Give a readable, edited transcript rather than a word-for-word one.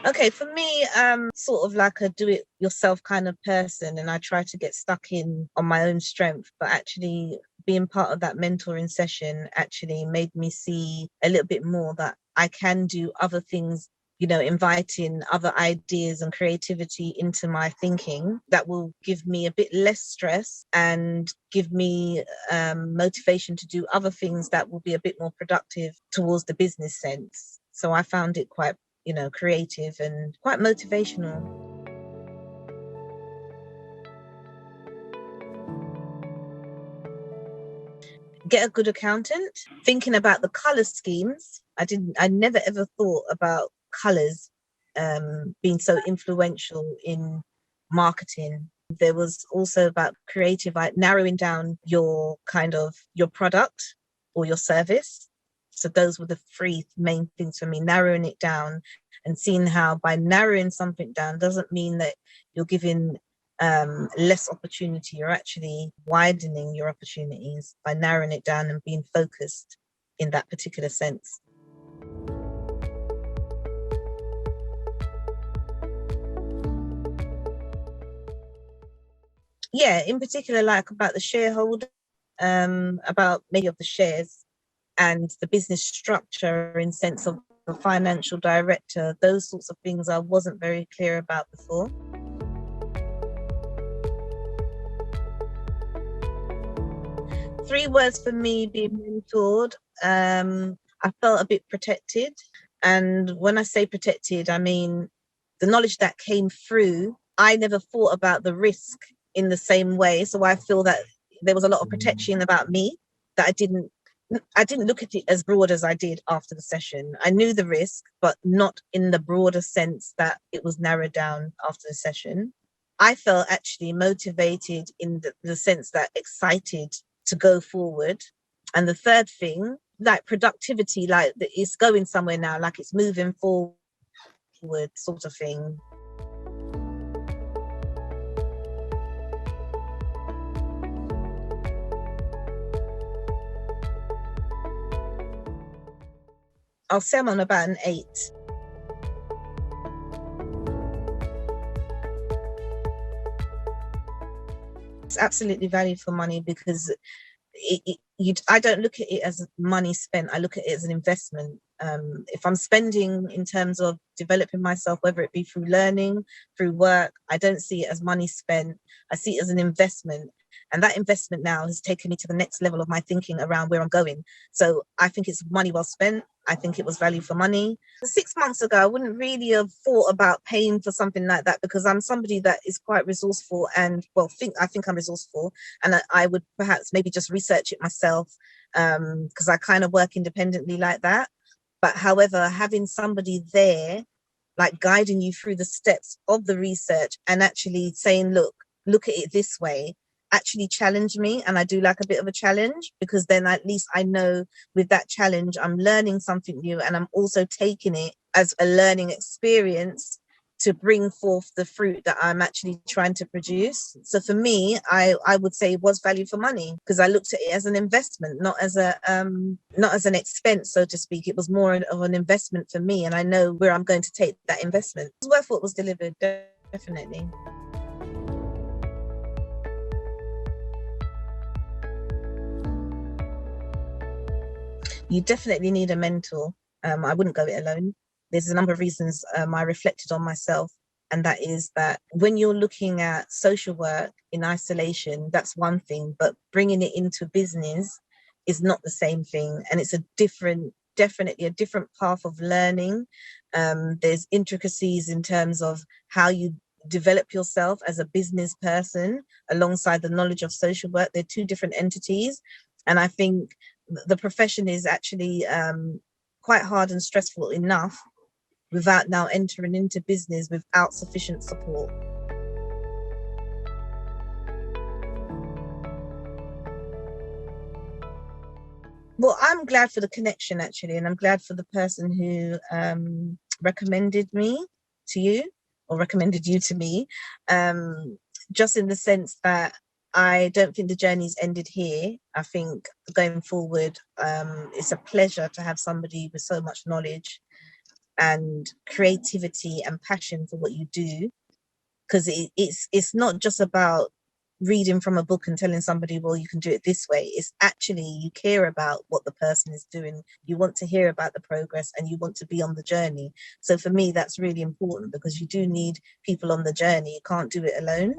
Okay, for me, sort of like a do-it-yourself kind of person, and I try to get stuck in on my own strength. But actually, being part of that mentoring session actually made me see a little bit more that I can do other things. Inviting other ideas and creativity into my thinking that will give me a bit less stress and give me motivation to do other things that will be a bit more productive towards the business sense. So I found it quite creative and quite motivational. Get a good accountant. Thinking about the color schemes, I never ever thought about colors being so influential in marketing. There was also about creative, like narrowing down your product or your service. So those were the three main things for me, narrowing it down and seeing how by narrowing something down doesn't mean that you're giving less opportunity. You're actually widening your opportunities by narrowing it down and being focused in that particular sense. Yeah, in particular, like about the shareholder, about maybe of the shares and the business structure in sense of the financial director, those sorts of things I wasn't very clear about before. Three words for me being mentored. I felt a bit protected. And when I say protected, I mean the knowledge that came through. I never thought about the risk in the same way. So I feel that there was a lot of protection about me that I didn't look at it as broad as I did after the session. I knew the risk, but not in the broader sense that it was narrowed down after the session. I felt actually motivated in the sense that excited to go forward. And the third thing, like productivity, like it's going somewhere now, like it's moving forward sort of thing. I'll say I'm on about an 8. It's absolutely value for money because I don't look at it as money spent. I look at it as an investment. If I'm spending in terms of developing myself, whether it be through learning, through work, I don't see it as money spent. I see it as an investment. And that investment now has taken me to the next level of my thinking around where I'm going. So I think it's money well spent. I think it was value for money. 6 months ago, I wouldn't really have thought about paying for something like that because I'm somebody that is quite resourceful and I think I'm resourceful, and I would perhaps maybe just research it myself because I kind of work independently like that. But however, having somebody there like guiding you through the steps of the research and actually saying, look at it this way, actually challenge me. And I do like a bit of a challenge because then at least I know with that challenge, I'm learning something new and I'm also taking it as a learning experience to bring forth the fruit that I'm actually trying to produce. So for me, I would say it was value for money because I looked at it as an investment, not as an expense, so to speak. It was more of an investment for me, and I know where I'm going to take that investment. It was worth what was delivered, definitely. You definitely need a mentor. I wouldn't go it alone. There's a number of reasons I reflected on myself, and that is that when you're looking at social work in isolation, that's one thing, but bringing it into business is not the same thing, and it's definitely a different path of learning. There's intricacies in terms of how you develop yourself as a business person alongside the knowledge of social work. They're two different entities, and I think the profession is actually quite hard and stressful enough without now entering into business without sufficient support. Well, I'm glad for the connection actually, and I'm glad for the person who recommended me to you or recommended you to me, just in the sense that I don't think the journey's ended here. I think going forward, it's a pleasure to have somebody with so much knowledge and creativity and passion for what you do, because it's not just about reading from a book and telling somebody, well, you can do it this way. It's actually, you care about what the person is doing, you want to hear about the progress, and you want to be on the journey. So for me, that's really important, because you do need people on the journey. You can't do it alone.